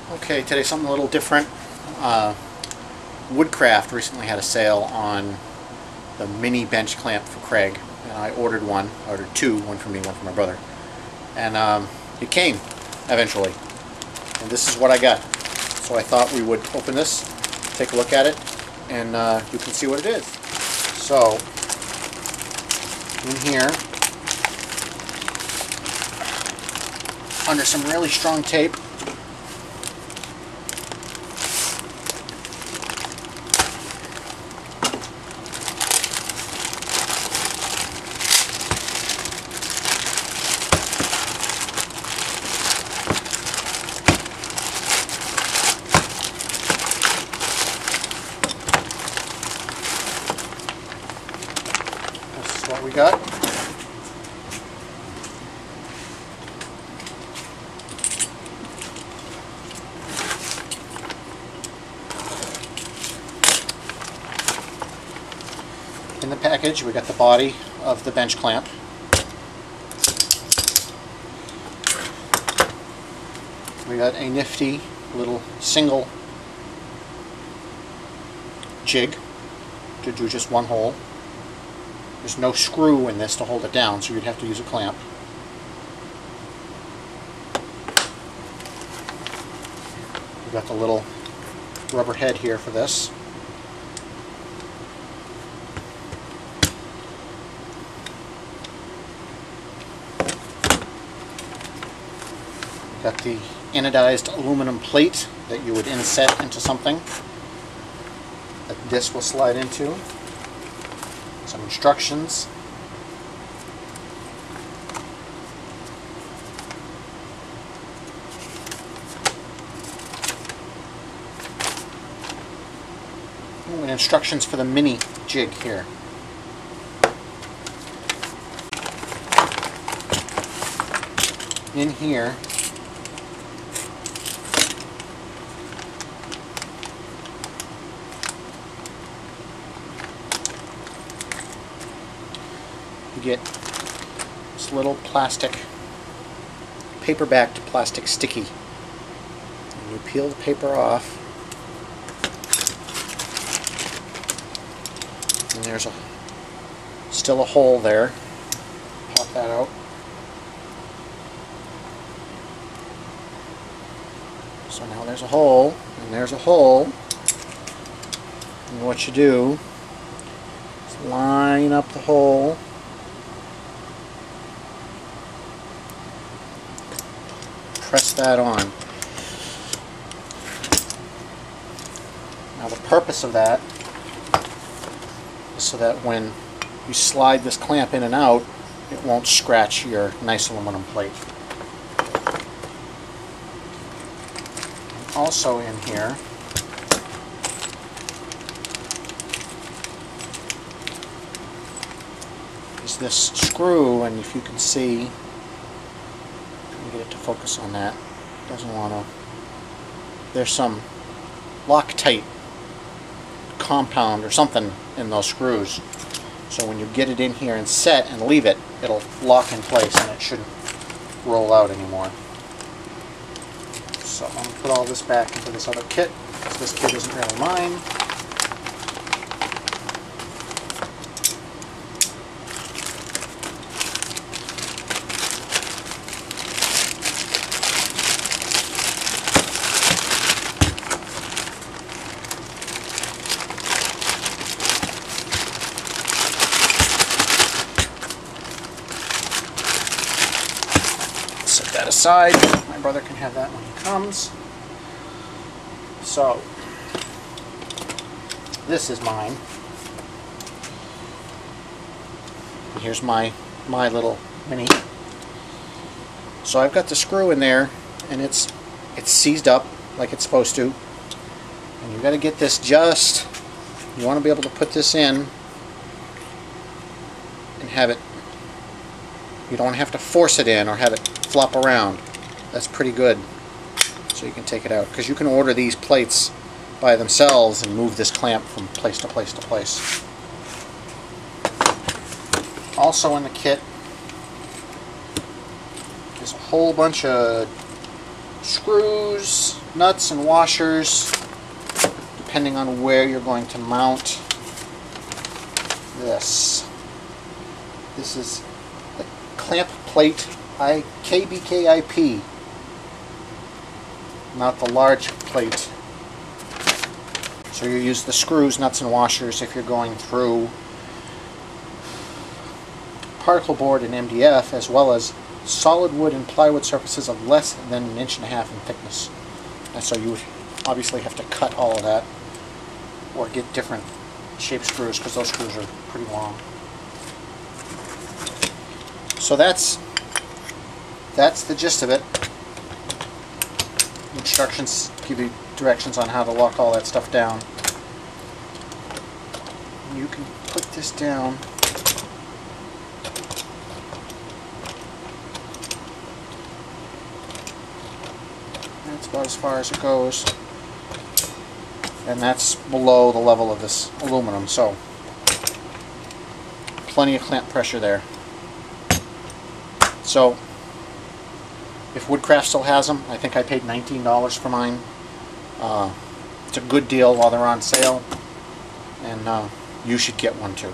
Okay, today something a little different. Woodcraft recently had a sale on the mini bench clamp for Kreg, and I ordered one. I ordered two, one for me, one for my brother. And it came, eventually. And this is what I got. So I thought we would open this, take a look at it, and you can see what it is. So, in here, under some really strong tape, what we got. In the package we got the body of the bench clamp. We got a nifty little single jig to do just one hole. There's no screw in this to hold it down, so you'd have to use a clamp. We've got the little rubber head here for this. We've got the anodized aluminum plate that you would inset into something that this will slide into. Some instructions. And instructions for the mini jig here. In here you get this little plastic, paper-backed plastic sticky. And you peel the paper off, and there's still a hole there. Pop that out. So now there's a hole, and there's a hole. And what you do is line up the hole. Press that on. Now the purpose of that is so that when you slide this clamp in and out, it won't scratch your nice aluminum plate. Also in here is this screw, and if you can see, get it to focus on that. Doesn't want to. There's some Loctite compound or something in those screws. So when you get it in here and set and leave it, it'll lock in place and it shouldn't roll out anymore. So I'm going to put all this back into this other kit, because this kit isn't really mine. Set that aside. My brother can have that when he comes. So, this is mine. And here's my little mini. So I've got the screw in there, and it's seized up like it's supposed to. And you've got to get this just. You want to be able to put this in and have it. You don't have to force it in or have it flop around. That's pretty good. So you can take it out, because you can order these plates by themselves and move this clamp from place to place to place. Also in the kit is a whole bunch of screws, nuts and washers, depending on where you're going to mount this. This is the clamp plate KBKIP, not the large plate. So you use the screws, nuts, and washers if you're going through particle board and MDF, as well as solid wood and plywood surfaces of less than 1.5 inches in thickness. And so you would obviously have to cut all of that or get different shaped screws, because those screws are pretty long. So that's the gist of it. Instructions give you directions on how to lock all that stuff down. You can put this down. That's about as far as it goes. And that's below the level of this aluminum, so plenty of clamp pressure there. So if Woodcraft still has them, I think I paid $19 for mine. It's a good deal while they're on sale, and you should get one too.